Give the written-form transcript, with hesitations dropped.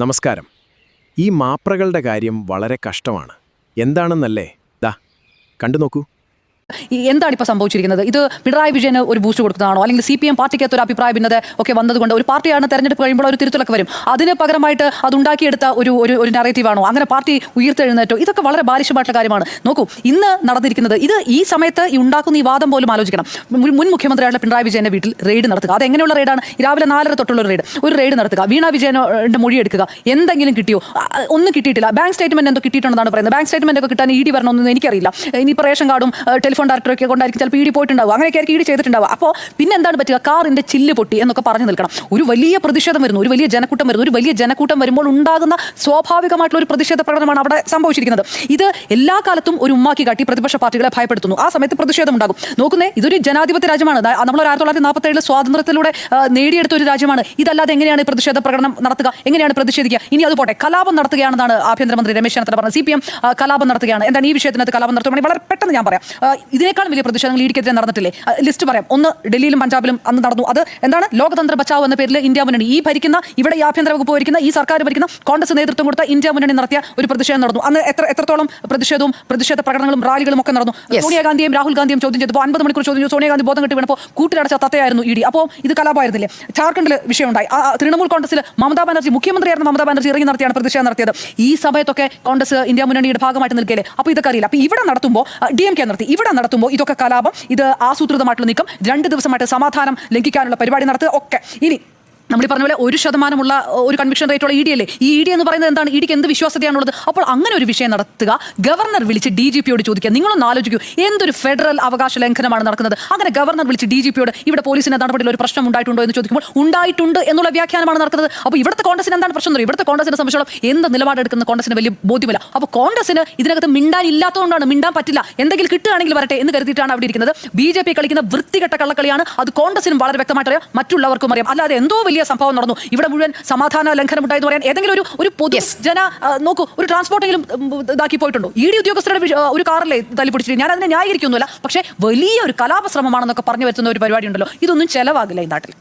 നമസ്കാരം. ഈ മാപ്രകളുടെ കാര്യം വളരെ കഷ്ടമാണ്. എന്താണെന്നല്ലേ? ദാ കണ്ടു നോക്കൂ. എന്താണ് ഇപ്പോൾ സംഭവിച്ചിരിക്കുന്നത്? ഇത് പിണറായി വിജയന് ഒരു ബൂസ്റ്റ് കൊടുക്കുന്നതാണോ, അല്ലെങ്കിൽ CPM പാർട്ടിക്കകത്ത് ഒരു അഭിപ്രായ ഭിന്നത ഒക്കെ വന്നതുകൊണ്ട് ഒരു പാർട്ടിയാണ് തെരഞ്ഞെടുപ്പ് കഴിയുമ്പോൾ ഒരു തിരുത്തലൊക്കെ വരും, അതിന് പകരമായിട്ട് അത് ഉണ്ടാക്കിയെടുത്ത ഒരു നറേറ്റീവാണോ, അങ്ങനെ പാർട്ടി ഉയർത്തെഴുന്നേറ്റോ? ഇതൊക്കെ വളരെ ബാലിശമായിട്ടുള്ള കാര്യമാണ്. നോക്കൂ, ഇന്ന് നടന്നിരിക്കുന്നത് ഇത് ഈ സമയത്ത് ഈ ഉണ്ടാക്കുന്ന ഈ വാദം പോലും ആലോചിക്കണം. മുൻ മുഖ്യമന്ത്രിയായിട്ടുള്ള പിണറായി വിജയന്റെ വീട്ടിൽ റെയ്ഡ് നടത്തുക. അത് എങ്ങനെയുള്ള റെയ്ഡാണ്? രാവിലെ 4:30 തൊട്ടുള്ള ഒരു റെയ്ഡ് നടത്തുക. വീണ വിജയന്റെ മൊഴി എടുക്കുക. എന്തെങ്കിലും കിട്ടിയോ? ഒന്നും കിട്ടിയിട്ടില്ല. ബാങ്ക് സ്റ്റേറ്റ്മെന്റ് എന്തോ കിട്ടിയിട്ടുണ്ടെന്നാണ് പറയുന്നത്. ബാങ്ക് സ്റ്റേറ്റ്മെന്റ് ഒക്കെ കിട്ടാൻ ED വരണമെന്നൊന്നും എനിക്കറിയില്ല. ഇനിയിപ്പോൾ റേഷൻ കാർഡും ടെലിഫോൺ ഡയറക്ടറൊക്കെ കൊണ്ടായിരിക്കും ചിലപ്പോൾ ED പോയിട്ടുണ്ടാവും. അങ്ങനെയൊക്കെ ആയിരിക്കും ED ചെയ്തിട്ടുണ്ടാവുക. അപ്പോൾ പിന്നെ എന്താണ് പറ്റുക? കാറിന്റെ ചില്ല് പൊട്ടി എന്നൊക്കെ പറഞ്ഞു നിൽക്കണം. ഒരു വലിയ പ്രതിഷേധം വരുന്നു, ഒരു വലിയ ജനക്കൂട്ടം വരുമ്പോൾ ഉണ്ടാകുന്ന സ്വാഭാവികമായിട്ടുള്ള ഒരു പ്രതിഷേധ പ്രകടനമാണ് അവിടെ സംഭവിച്ചിരിക്കുന്നത്. ഇത് എല്ലാ കാലത്തും ഒരു ഉമ്മാക്കി കാട്ടി പ്രതിപക്ഷ പാർട്ടികളെ ഭയപ്പെടുത്തുന്നു. ആ സമയത്ത് പ്രതിഷേധം ഉണ്ടാകും. നോക്കുന്നേ, ഇതൊരു ജനാധിപത്യ രാജ്യമാണ്. നമ്മൾ 1947 സ്വാതന്ത്ര്യത്തിലൂടെ നേടിയെടുത്ത ഒരു രാജ്യമാണ്. ഇതല്ലാതെ എങ്ങനെയാണ് പ്രതിഷേധ പ്രകടനം നടത്തുക? എങ്ങനെയാണ് പ്രതിഷേധിക്കുക? ഇനി അതുപോട്ടെ, കലാപം നടത്തുകയാണെന്നാണ് ആഭ്യന്തരമന്ത്രി രമേശ് ചെന്നിത്തല പറഞ്ഞത്. CPM കലാപം നടത്തുകയാണ്. എന്താണ് ഈ വിഷയത്തിനകത്ത് കലാപം നടത്തുകയാണെങ്കിൽ വളരെ പെട്ടെന്ന് ഞാൻ പറയാം. ഇതിനേക്കാൾ വലിയ പ്രതിഷേധങ്ങൾ EDക്കെതിരെ നടന്നിട്ടില്ലേ? ലിസ്റ്റ് പറയാം. ഒന്ന് ഡൽഹിയിലും പഞ്ചാബിലും അന്ന് നടന്നു. അത് എന്താണ്? ലോകതന്ത്ര ബച്ചാവ് എന്ന പേരിൽ ഇന്ത്യ മുന്നണി, ഈ ഭരിക്കുന്ന, ഇവിടെ ഈ ആഭ്യന്തര വകുപ്പ് ഭരിക്കുന്ന, ഈ സർക്കാർ ഭരിക്കുന്ന കോൺഗ്രസ് നേതൃത്വം കൊടുത്ത ഇന്ത്യ മുന്നണി നടത്തിയ ഒരു പ്രതിഷേധം നടന്നു. അന്ന് എത്രത്തോളം പ്രതിഷേധ പ്രകടനങ്ങളും റാലികളും ഒക്കെ നടന്നു. സോണിയാഗാന്ധിയും രാഹുൽ ഗാന്ധിയും ചോദ്യം ചെയ്തപ്പോൾ 50 മണിക്കൂർ ചോദ്യം ചെയ്തു. സോണിയാഗാന്ധി ബോധം കെട്ടി വീണപ്പോൾ കൂട്ടിലടച്ച തത്തയായിരുന്നു ED. അപ്പോൾ ഇത് കലാപമായിരുന്നില്ലേ? ജാർഖണ്ഡിൽ വിഷയമുണ്ടായി. തൃണമൂൽ കോൺഗ്രസിൽ മമതാ ബാനർജി, മുഖ്യമന്ത്രിയായിരുന്ന മമതാ ബാനർജി ഇറങ്ങി നടത്തിയാണ് പ്രതിഷേധം നടത്തിയത്. ഈ സമയത്തൊക്കെ കോൺഗ്രസ് ഇന്ത്യ മുന്നണിയുടെ ഭാഗമായിട്ട് നിൽക്കല്ലേ? അപ്പോൾ ഇതൊക്കെ അറിയില്ല. അപ്പോൾ ഇവിടെ നടത്തുമ്പോൾ DMK നടത്തി, ഇവിടെ നടത്തുമ്പോൾ ഇതൊക്കെ കലാപം, ഇത് ആസൂത്രിതമായിട്ടുള്ള നീക്കം, 2 ദിവസമായിട്ട് സമാധാനം ലംഘിക്കാനുള്ള പരിപാടി നടത്തുക ഒക്കെ. ഇനി നമ്മൾ ഈ പറഞ്ഞ പോലെ 1% ഒരു കൺവിക്ഷൻ റേറ്റുള്ള ED അല്ലേ? ഈ ED എന്ന് പറയുന്നത് എന്താണ്? EDക്ക് എന്ത് വിശ്വാസ്യതയാണുള്ളത്? അപ്പോൾ അങ്ങനെ ഒരു വിഷയം നടത്തുക, ഗവർണർ വിളിച്ച് DGPയോട് ചോദിക്കുക. നിങ്ങളൊന്ന് ആലോചിക്കൂ, എന്തൊരു ഫെഡറൽ അവകാശ ലംഘനമാണ് നടക്കുന്നത്? അങ്ങനെ ഗവർണർ വിളിച്ച് DGPയോട് ഇവിടെ പോലീസിന്റെ നടപടിയിൽ ഒരു പ്രശ്നം ഉണ്ടായിട്ടുണ്ടോ എന്ന് ചോദിക്കുമ്പോൾ ഉണ്ടായിട്ടുണ്ട് എന്നുള്ള വ്യാഖ്യാനമാണ് നടക്കുന്നത്. അപ്പോൾ ഇവിടുത്തെ കോൺഗ്രസിന് എന്താണ് പ്രശ്നം? ഇവിടുത്തെ കോൺഗ്രസിനെ സംബന്ധിച്ചോളം എന്ത് നിലപാടെടുക്കുന്ന കോൺഗ്രസിന് വലിയ ബോധ്യമില്ല. അപ്പോൾ കോൺഗ്രസിന് ഇതിനകത്ത് മിണ്ടാൻ ഇല്ലാത്തതുകൊണ്ടാണ്, മിണ്ടാൻ പറ്റില്ല, എന്തെങ്കിലും കിട്ടുകയാണെങ്കിൽ വരട്ടെ എന്ന് കരുതിയിട്ടാണ് അവിടെ ഇരിക്കുന്നത്. BJP കളിക്കുന്ന വൃത്തികെട്ട കള്ളക്കളിയാണ്. അത് കോൺഗ്രസിനും വളരെ വ്യക്തമായിട്ട് അറിയാം, മറ്റുള്ളവർക്കും അറിയാം. അല്ലാതെ എന്തോ വലിയ സംഭവം നടന്നു, ഇവിടെ മുഴുവൻ സമാധാന ലംഘനം ഉണ്ടായെന്ന് പറയാൻ ഏതെങ്കിലും ഒരു പൊതു നോക്കൂ, ഒരു ട്രാൻസ്പോർട്ടെങ്കിലും ഇതാക്കി പോയിട്ടുണ്ടോ? ED ഉദ്യോഗസ്ഥരുടെ ഒരു കാറിലെ തല്ലിപ്പിടിച്ചിട്ട് ഞാൻ അതിനെ ന്യായീകരിക്കൊന്നുമില്ല. പക്ഷേ വലിയൊരു കലാപശ്രമമാണെന്നൊക്കെ പറഞ്ഞു വരുത്തുന്ന ഒരു പരിപാടി ഉണ്ടല്ലോ, ഇതൊന്നും ചെലവാകില്ല ഈ നാട്ടിൽ.